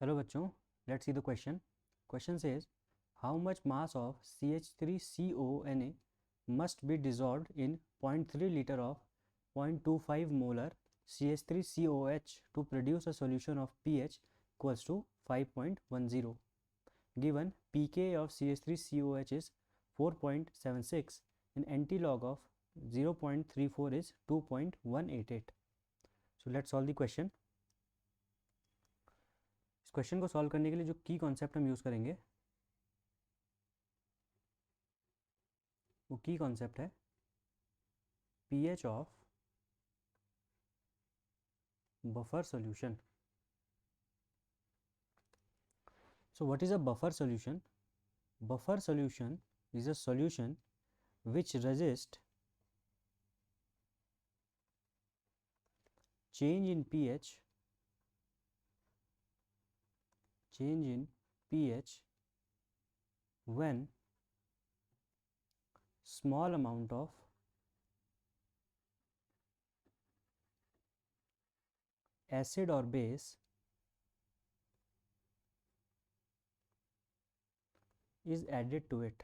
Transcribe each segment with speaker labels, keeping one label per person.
Speaker 1: Hello बच्चों, let's see the question. Question says, how much mass of CH3CONA must be dissolved in 0.3 liter of 0.25 molar CH3COH to produce a solution of pH equals to 5.10. Given pK of CH3COH is 4.76 and anti-log of 0.34 is 2.188. So let's solve the question. इस question को solve करने के लिए जो की concept हम use करेंगे वो की कॉन्सेप्ट है pH of buffer solution. So what is a buffer solution? Buffer solution is a solution which resists change in pH when small amount of acid or base is added to it.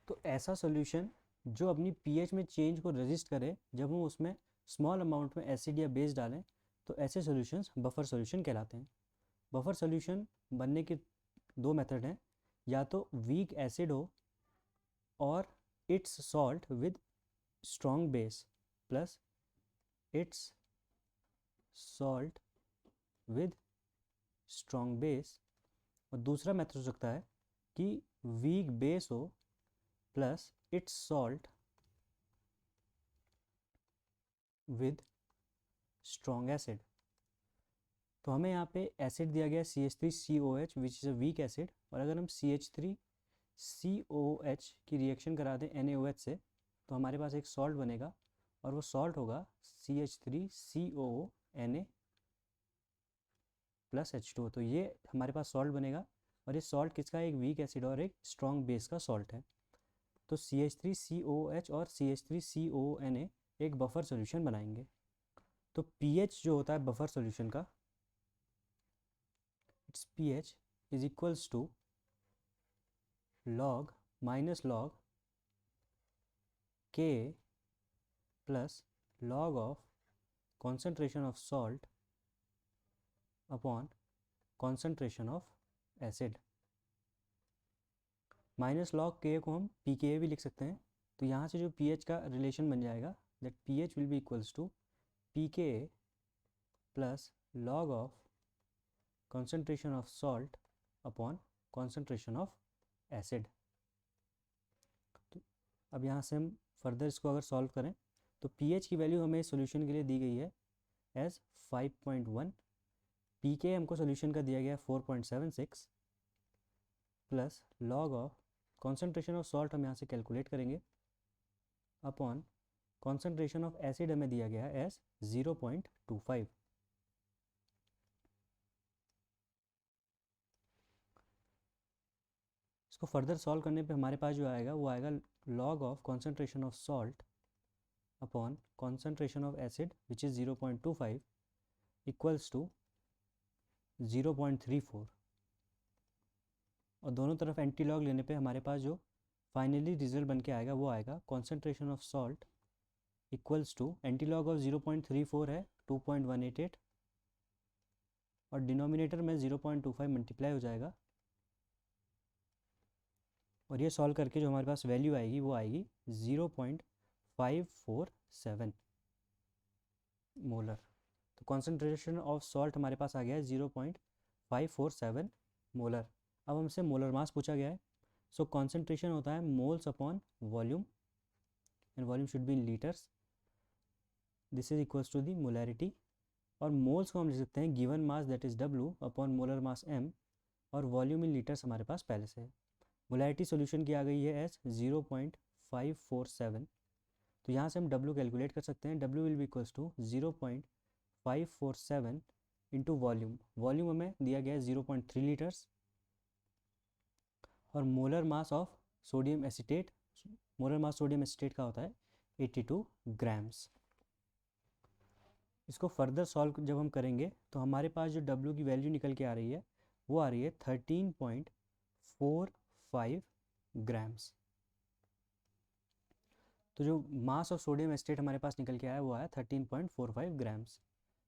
Speaker 1: तो ऐसा solution जो अपनी pH में change को resist करे जब हम उसमें स्मॉल अमाउंट में एसिड या बेस डालें, तो ऐसे सॉल्यूशंस बफर सॉल्यूशन कहलाते हैं. बफर सॉल्यूशन बनने के दो मेथड हैं, या तो वीक एसिड हो और it's salt with strong base plus it's salt with strong base, और दूसरा मेथड हो सकता है कि वीक बेस हो plus it's salt with strong acid. तो हमें यहाँ पे एसिड दिया गया CH3COH which is a weak acid, और अगर हम CH3COH की रिएक्शन करा दें NaOH से तो हमारे पास एक सॉल्ट बनेगा, और वो सॉल्ट होगा CH3CONA प्लस H2. तो ये हमारे पास सॉल्ट बनेगा, और ये सॉल्ट किसका है? एक वीक एसिड और एक स्ट्रॉन्ग बेस का सॉल्ट है. तो CH3COH और CH3CONA एक बफर सॉल्यूशन बनाएंगे. तो pH जो होता है बफर सॉल्यूशन का, its pH is equals to log minus log Ka plus log of concentration of salt upon concentration of acid. Minus log के को हम pKa भी लिख सकते हैं. तो यहाँ से जो pH का रिलेशन बन जाएगा, that pH will be equals to pKa plus log of concentration of salt upon concentration of acid. तो अब यहाँ से हम फर्दर इसको अगर सॉल्व करें तो pH की वैल्यू हमें सॉल्यूशन के लिए दी गई है एज 5.1, pK हमको सॉल्यूशन का दिया गया है 4.76 plus log of concentration of salt हम यहाँ से कैलकुलेट करेंगे अपॉन कॉन्सेंट्रेशन ऑफ एसिड हमें दिया गया है एज 0.25. इसको फर्दर सॉल्व करने पे हमारे पास जो आएगा वो आएगा log of concentration of salt upon concentration of acid which is 0.25 equals to 0.34, और दोनों तरफ एंटी लॉग लेने पे हमारे पास जो फाइनली रिजल्ट बन के आएगा वो आएगा concentration of salt equals to anti log of 0.34 है 2.188, और डिनोमिनेटर में 0.25 मल्टीप्लाई हो जाएगा, और ये सॉल्व करके जो हमारे पास वैल्यू आएगी वो आएगी 0.547 मोलर. तो कॉन्सेंट्रेशन ऑफ सॉल्ट हमारे पास आ गया है 0.547 मोलर. अब हमसे मोलर मास पूछा गया है. सो कॉन्सेंट्रेशन होता है moles upon volume, and volume should be in litres. This is equals to the molarity, और मोल्स को हम लिख सकते हैं given mass that is W upon molar mass M, और वॉल्यूम इन लीटर्स हमारे पास पहले से है. मोलैरिटी सॉल्यूशन की आ गई है एज 0.547. तो यहाँ से हम W कैलकुलेट कर सकते हैं. W will be equals to 0.547 into volume. Volume हमें दिया गया है 0.3 लीटर्स, और molar mass of sodium acetate, molar mass sodium acetate का होता है 82 ग्राम्स. इसको फर्दर सॉल्व जब हम करेंगे तो हमारे पास जो W की वैल्यू निकल के आ रही है वो आ रही है 13.45 ग्राम्स। तो जो मास ऑफ सोडियम एस्टेट हमारे पास निकल के आया वो आया 13.45 grams.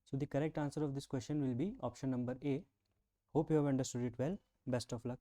Speaker 1: So the correct answer of this question will be option number A. Hope you have understood it well. Best of luck.